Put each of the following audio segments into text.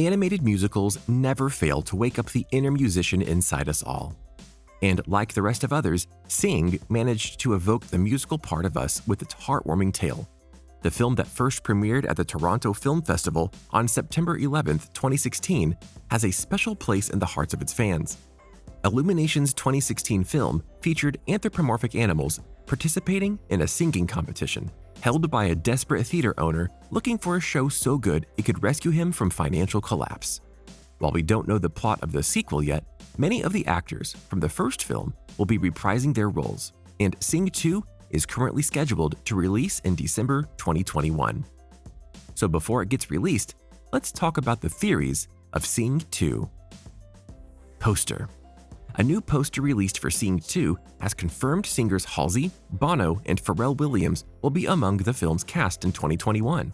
Animated musicals never fail to wake up the inner musician inside us all. And like the rest of others, Sing managed to evoke the musical part of us with its heartwarming tale. The film that first premiered at the Toronto Film Festival on September 11, 2016, has a special place in the hearts of its fans. Illumination's 2016 film featured anthropomorphic animals participating in a singing competition held by a desperate theater owner looking for a show so good it could rescue him from financial collapse. While we don't know the plot of the sequel yet, many of the actors from the first film will be reprising their roles, and Sing 2 is currently scheduled to release in December 2021. So before it gets released, let's talk about the theories of Sing 2. Poster. A new poster released for Sing 2 has confirmed singers Halsey, Bono, and Pharrell Williams will be among the film's cast in 2021.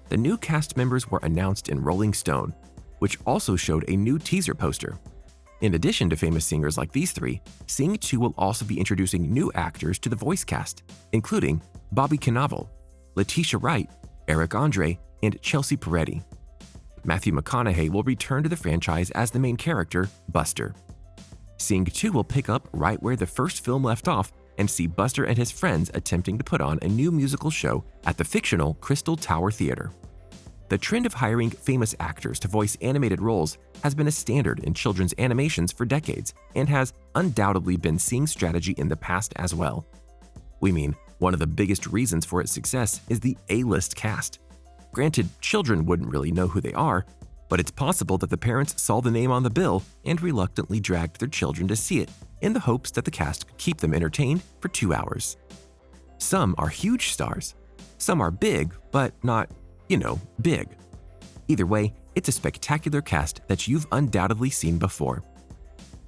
The new cast members were announced in Rolling Stone, which also showed a new teaser poster. In addition to famous singers like these three, Sing 2 will also be introducing new actors to the voice cast, including Bobby Cannavale, Letitia Wright, Eric Andre, and Chelsea Peretti. Matthew McConaughey will return to the franchise as the main character, Buster. Sing 2 will pick up right where the first film left off and see Buster and his friends attempting to put on a new musical show at the fictional Crystal Tower Theater. The trend of hiring famous actors to voice animated roles has been a standard in children's animations for decades and has undoubtedly been Sing's strategy in the past as well. We mean, one of the biggest reasons for its success is the A-list cast. Granted, children wouldn't really know who they are, but it's possible that the parents saw the name on the bill and reluctantly dragged their children to see it in the hopes that the cast could keep them entertained for 2 hours. Some are huge stars. Some are big, but not, big. Either way, it's a spectacular cast that you've undoubtedly seen before.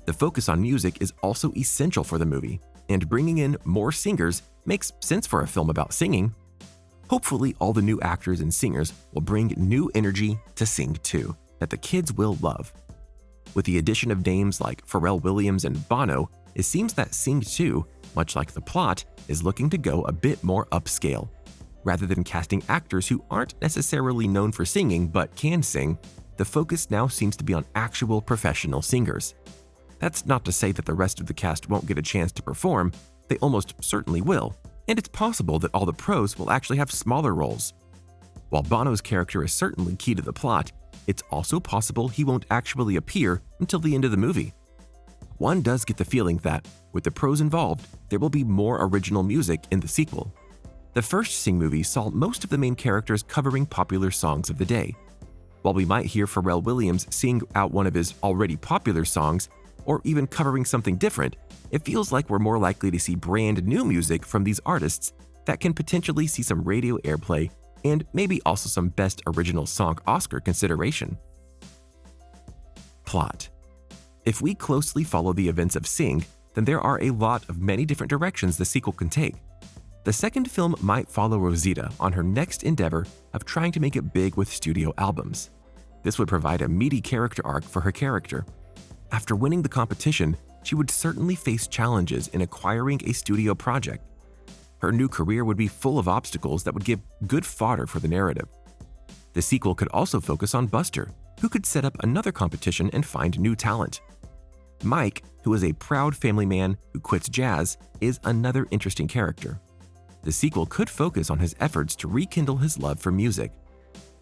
The focus on music is also essential for the movie, and bringing in more singers makes sense for a film about singing. Hopefully, all the new actors and singers will bring new energy to Sing 2 that the kids will love. With the addition of names like Pharrell Williams and Bono, it seems that Sing 2, much like the plot, is looking to go a bit more upscale. Rather than casting actors who aren't necessarily known for singing but can sing, the focus now seems to be on actual professional singers. That's not to say that the rest of the cast won't get a chance to perform, they almost certainly will, and it's possible that all the pros will actually have smaller roles. While Bono's character is certainly key to the plot, it's also possible he won't actually appear until the end of the movie. One does get the feeling that, with the pros involved, there will be more original music in the sequel. The first Sing movie saw most of the main characters covering popular songs of the day. While we might hear Pharrell Williams sing out one of his already popular songs, or even covering something different, it feels like we're more likely to see brand new music from these artists that can potentially see some radio airplay and maybe also some Best Original Song Oscar consideration. Plot. If we closely follow the events of Sing, then there are a lot of many different directions the sequel can take. The second film might follow Rosita on her next endeavor of trying to make it big with studio albums. This would provide a meaty character arc for her character. After winning the competition, she would certainly face challenges in acquiring a studio project. Her new career would be full of obstacles that would give good fodder for the narrative. The sequel could also focus on Buster, who could set up another competition and find new talent. Mike, who is a proud family man who quits jazz, is another interesting character. The sequel could focus on his efforts to rekindle his love for music.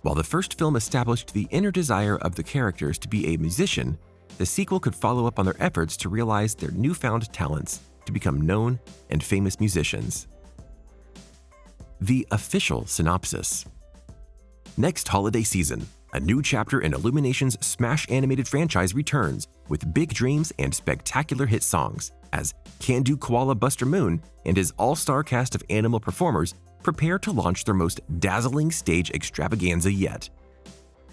While the first film established the inner desire of the characters to be a musician, the sequel could follow up on their efforts to realize their newfound talents to become known and famous musicians. The official synopsis. Next holiday season, a new chapter in Illumination's smash animated franchise returns with big dreams and spectacular hit songs as can-do koala Buster Moon and his all-star cast of animal performers prepare to launch their most dazzling stage extravaganza yet.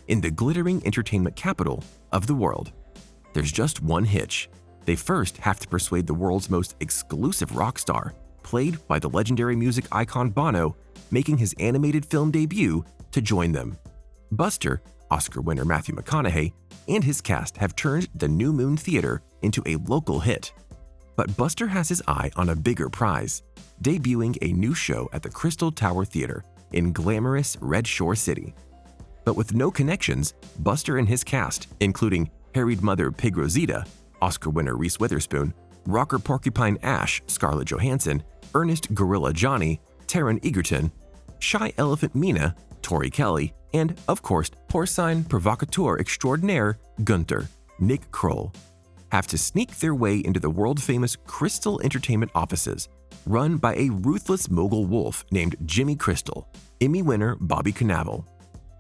In the glittering entertainment capital of the world, there's just one hitch. They first have to persuade the world's most exclusive rock star, played by the legendary music icon Bono, making his animated film debut, to join them. Buster, Oscar winner Matthew McConaughey, and his cast have turned the New Moon Theater into a local hit. But Buster has his eye on a bigger prize, debuting a new show at the Crystal Tower Theater in glamorous Red Shore City. But with no connections, Buster and his cast, including harried mother Pig Rosita, Oscar winner Reese Witherspoon, rocker porcupine Ash, Scarlett Johansson, earnest gorilla Johnny, Taron Egerton, shy elephant Mina, Tori Kelly, and, of course, porcine provocateur extraordinaire Gunther, Nick Kroll, have to sneak their way into the world-famous Crystal Entertainment offices, run by a ruthless mogul wolf named Jimmy Crystal, Emmy winner Bobby Cannavale.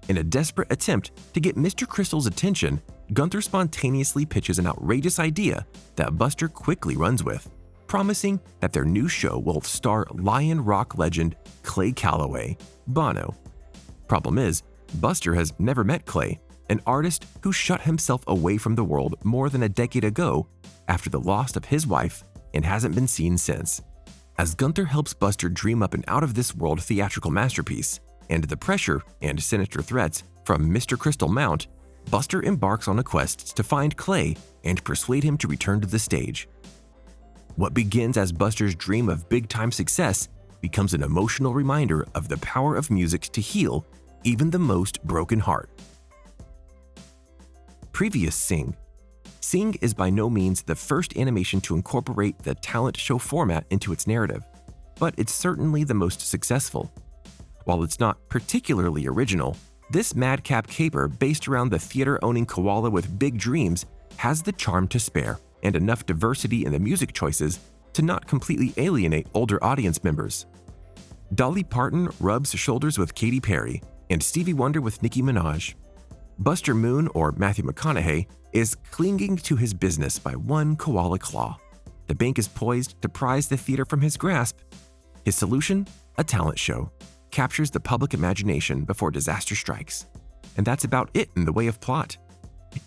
In a desperate attempt to get Mr. Crystal's attention, Gunther spontaneously pitches an outrageous idea that Buster quickly runs with, promising that their new show will star lion rock legend Clay Calloway, Bono. Problem is, Buster has never met Clay, an artist who shut himself away from the world more than a decade ago after the loss of his wife and hasn't been seen since. As Gunther helps Buster dream up an out-of-this-world theatrical masterpiece, and the pressure and sinister threats from Mr. Crystal mount, Buster embarks on a quest to find Clay and persuade him to return to the stage. What begins as Buster's dream of big-time success becomes an emotional reminder of the power of music to heal even the most broken heart. Previous Sing. Sing is by no means the first animation to incorporate the talent show format into its narrative, but it's certainly the most successful. While it's not particularly original, this madcap caper based around the theater-owning koala with big dreams has the charm to spare and enough diversity in the music choices to not completely alienate older audience members. Dolly Parton rubs shoulders with Katy Perry and Stevie Wonder with Nicki Minaj. Buster Moon, or Matthew McConaughey, is clinging to his business by one koala claw. The bank is poised to prize the theater from his grasp. His solution? A talent show. Captures the public imagination before disaster strikes. And that's about it in the way of plot.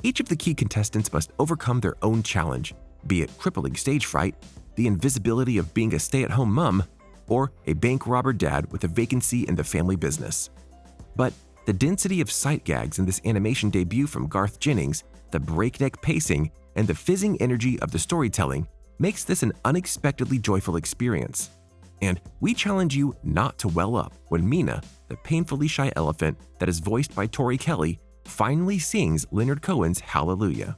Each of the key contestants must overcome their own challenge, be it crippling stage fright, the invisibility of being a stay-at-home mom, or a bank robber dad with a vacancy in the family business. But the density of sight gags in this animation debut from Garth Jennings, the breakneck pacing, and the fizzing energy of the storytelling makes this an unexpectedly joyful experience. And we challenge you not to well up when Mina, the painfully shy elephant that is voiced by Tori Kelly, finally sings Leonard Cohen's Hallelujah.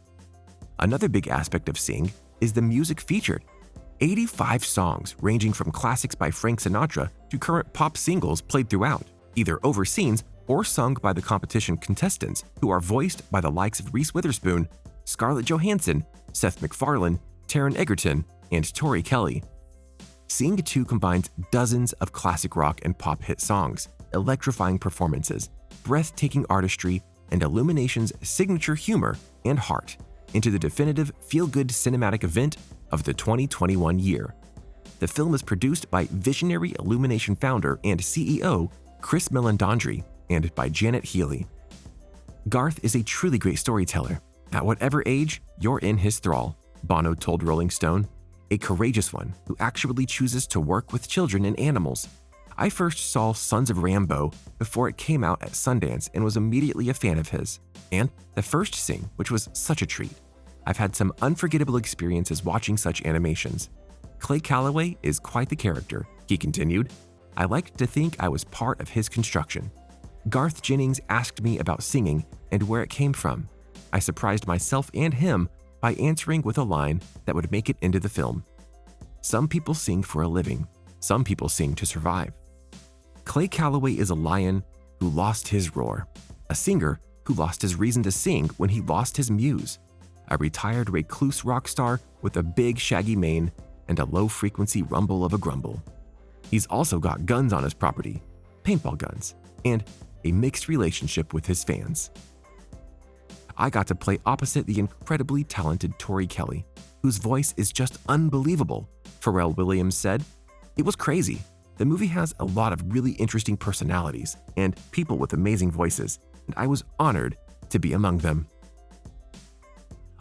Another big aspect of Sing is the music featured. 85 songs ranging from classics by Frank Sinatra to current pop singles played throughout, either over scenes or sung by the competition contestants who are voiced by the likes of Reese Witherspoon, Scarlett Johansson, Seth MacFarlane, Taron Egerton, and Tori Kelly. Sing 2 combines dozens of classic rock and pop hit songs, electrifying performances, breathtaking artistry, and Illumination's signature humor and heart into the definitive feel-good cinematic event of the 2021 year. The film is produced by visionary Illumination founder and CEO Chris Meledandri and by Janet Healy. Garth is a truly great storyteller. At whatever age, you're in his thrall, Bono told Rolling Stone. A courageous one who actually chooses to work with children and animals. I first saw Sons of Rambo before it came out at Sundance and was immediately a fan of his. And the first Sing, which was such a treat. I've had some unforgettable experiences watching such animations. Clay Calloway is quite the character, he continued. I like to think I was part of his construction. Garth Jennings asked me about singing and where it came from. I surprised myself and him by answering with a line that would make it into the film. Some people sing for a living. Some people sing to survive. Clay Calloway is a lion who lost his roar, a singer who lost his reason to sing when he lost his muse, a retired recluse rock star with a big shaggy mane and a low-frequency rumble of a grumble. He's also got guns on his property, paintball guns, and a mixed relationship with his fans. I got to play opposite the incredibly talented Tori Kelly, whose voice is just unbelievable, Pharrell Williams said. It was crazy. The movie has a lot of really interesting personalities and people with amazing voices, and I was honored to be among them.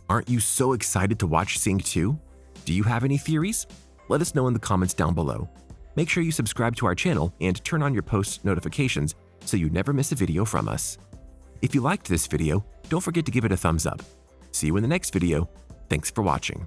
Aren't you so excited to watch Sing 2? Do you have any theories? Let us know in the comments down below. Make sure you subscribe to our channel and turn on your post notifications so you never miss a video from us. If you liked this video, don't forget to give it a thumbs up. See you in the next video. Thanks for watching.